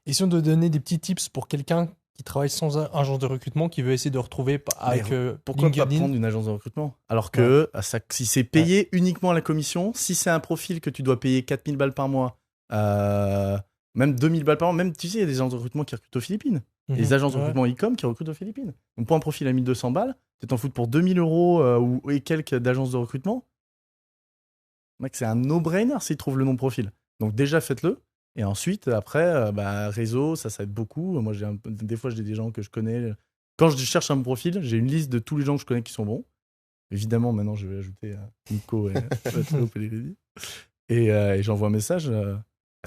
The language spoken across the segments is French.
Et si on doit donner des petits tips pour quelqu'un qui travaille sans agence de recrutement, qui veut essayer de retrouver avec Pourquoi pas LinkedIn. prendre une agence de recrutement? Alors que si c'est payé uniquement à la commission, si c'est un profil que tu dois payer 4000 balles par mois, même 2000 balles par mois, même tu sais, il y a des agences de recrutement qui recrutent aux Philippines. Et les agences de recrutement e-com qui recrutent aux Philippines. Donc pour un profil à 1200 balles, tu t'en fous pour 2000 euros et quelques d'agences de recrutement. Mec, c'est un no-brainer s'ils trouvent le nom profil. Donc déjà, faites-le. Et ensuite, après, réseau, ça aide beaucoup. Moi, des fois, j'ai des gens que je connais. Quand je cherche un profil, j'ai une liste de tous les gens que je connais qui sont bons. Évidemment, maintenant, je vais ajouter Nico et Matteo Pellegrini. Et j'envoie un message.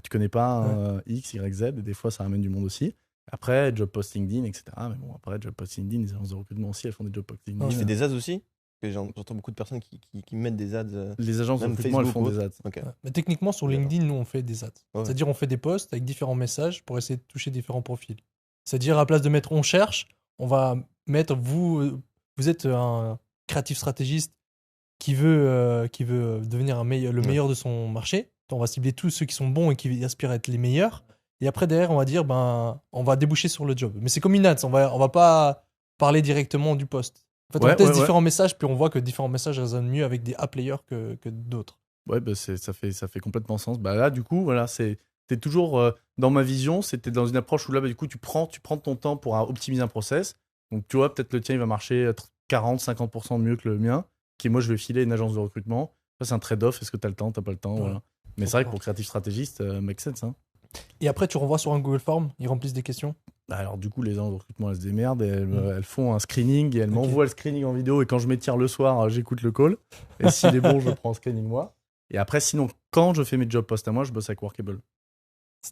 Tu connais pas un X, Y, Z. Et des fois, ça ramène du monde aussi. Après, job post LinkedIn, etc. Mais bon, après, job post LinkedIn, les agences de recrutement aussi, elles font des job post LinkedIn. Tu fais des ads aussi? J'entends beaucoup de personnes qui mettent des ads. Les agences de recrutement, elles font des ads. Okay. Mais techniquement, sur LinkedIn, nous, on fait des ads. Ouais. C'est-à-dire, on fait des posts avec différents messages pour essayer de toucher différents profils. C'est-à-dire, à la place de mettre on cherche, on va mettre vous êtes un créatif stratégiste qui veut devenir le meilleur de son marché. On va cibler tous ceux qui sont bons et qui aspirent à être les meilleurs. Et après, derrière, on va dire, on va déboucher sur le job. Mais c'est comme une ads, on va pas parler directement du poste. En fait, on teste différents messages, puis on voit que différents messages résonnent mieux avec des A-players que d'autres. Ouais, ça fait complètement sens. Là, du coup, voilà, c'était toujours dans ma vision, c'était dans une approche où là, du coup, tu prends ton temps pour optimiser un process. Donc, tu vois, peut-être le tien, il va marcher 40-50% mieux que le mien, qui moi, je vais filer une agence de recrutement. Ça, c'est un trade-off. Est-ce que tu as le temps, tu n'as pas le temps, voilà. Mais c'est vrai que pour créatif stratégiste, make sense. Hein. Et après, tu renvoies sur un Google Form, ils remplissent des questions. Alors du coup, les agences de recrutement, elles se démerdent, elles font un screening et elles m'envoient le screening en vidéo. Et quand je m'étire le soir, j'écoute le call. Et s'il est bon, je prends le screening moi. Et après, sinon, quand je fais mes job posts à moi, je bosse avec Workable.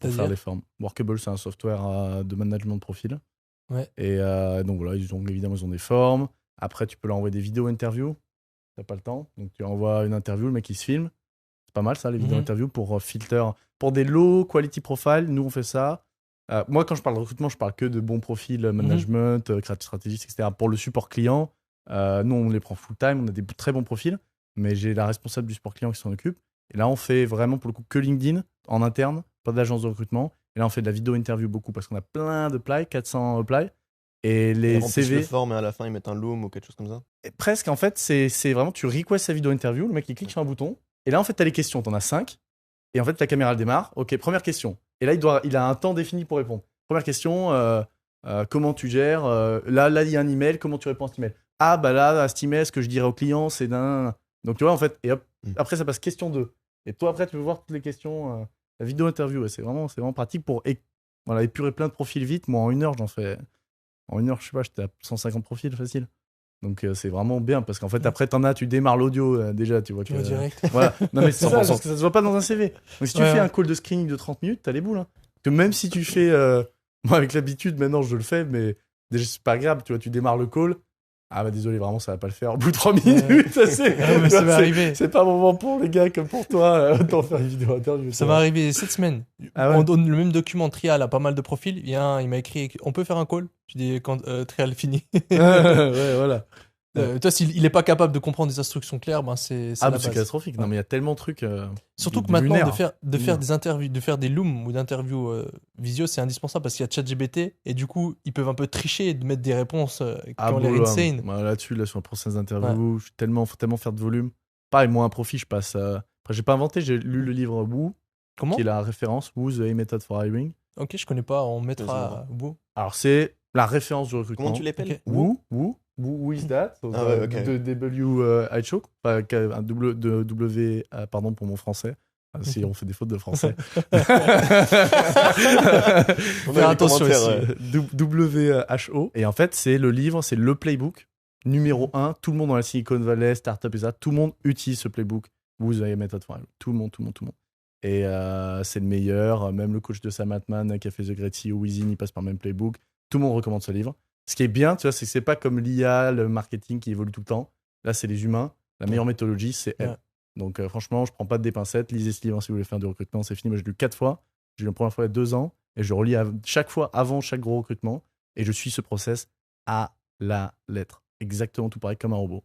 Pour faire les formes. Workable, c'est un software de management de profil. Ouais. Et donc voilà, ils ont des formes. Après, tu peux leur envoyer des vidéos interviews. T'as pas le temps. Donc tu envoies une interview, le mec il se filme. C'est pas mal ça, les vidéos interviews pour filter. Pour des low quality profile, nous on fait ça. Moi, quand je parle de recrutement, je parle que de bons profils management, créatif stratégiste, etc. Pour le support client, nous, on les prend full time, on a des très bons profils, mais j'ai la responsable du support client qui s'en occupe. Et là, on fait vraiment, pour le coup, que LinkedIn en interne, pas d'agence de recrutement. Et là, on fait de la vidéo interview beaucoup parce qu'on a plein de applies, 400 applies. Et les CV. Le form et à la fin, ils mettent un loom ou quelque chose comme ça. Et presque, en fait, c'est vraiment, tu request sa vidéo interview, le mec, il clique sur un bouton. Et là, en fait, tu as les questions, tu en as 5. Et en fait, la caméra elle démarre. Ok, première question. Et là, il a un temps défini pour répondre. Première question, comment tu gères Là, il y a un email, comment tu réponds à cet email? Ah, là, à cet email, ce que je dirais au client, c'est d'un. Donc, tu vois, en fait, et hop, après, ça passe question 2. Et toi, après, tu peux voir toutes les questions. La vidéo interview, ouais, c'est vraiment pratique pour épurer plein de profils vite. Moi, en 1 heure, j'en fais. En 1 heure, je sais pas, j'étais à 150 profils facile. Donc c'est vraiment bien parce qu'en fait après tu démarres l'audio déjà tu vois direct. Voilà. Non mais c'est ça parce que ça se voit pas dans un CV. Donc si tu fais un call de screening de 30 minutes, t'as les boules hein. Que même si tu fais moi avec l'habitude maintenant je le fais mais déjà c'est pas agréable, tu vois, tu démarres le call. Ah désolé vraiment ça va pas le faire au bout de 3 minutes, ça m'est arrivé. C'est pas un moment pour les gars comme pour toi autant faire une vidéo interview. Ça m'est arrivé cette semaine. On donne le même document, Trial a pas mal de profils, il m'a écrit on peut faire un call. Je dis quand Trial est fini. Ouais voilà. Toi, s'il est pas capable de comprendre des instructions claires, c'est c'est catastrophique. Non mais il y a tellement de trucs. Surtout que maintenant de faire des interviews, de faire des looms ou d'interviews visio, c'est indispensable parce qu'il y a ChatGPT et du coup ils peuvent un peu tricher et de mettre des réponses qui ont l'air insane. Là-dessus, sur un process d'interview, faut tellement faire de volume. Pareil, moi un profil, je passe. Après, j'ai pas inventé, j'ai lu le livre Woo, qui est la référence Woo's the A Method for Hiring. Ok, je connais pas, on mettra Woo. Alors c'est la référence du recrutement. Comment tu l'appelles? Woo is that? WHO, pardon pour mon français. Si on fait des fautes de français. On fait attention ici. WHO. Et en fait, c'est le livre, c'est le playbook numéro 1. Tout le monde dans la Silicon Valley, startup et ça, tout le monde utilise ce playbook. Vous avez méthode for tout le monde. Et c'est le meilleur. Même le coach de Sam Altman qui a fait The Great CEO Within, il passe par le même playbook. Tout le monde recommande ce livre. Ce qui est bien, tu vois, c'est que c'est pas comme l'IA, le marketing qui évolue tout le temps. Là, c'est les humains. La meilleure méthodologie, c'est elle. Donc, franchement, je prends pas de pincettes. Lisez ce livre si vous voulez faire du recrutement. C'est fini. Moi, j'ai lu 4 fois. J'ai lu la première fois il y a 2 ans. Et je relis chaque fois avant chaque gros recrutement. Et je suis ce process à la lettre. Exactement tout pareil comme un robot.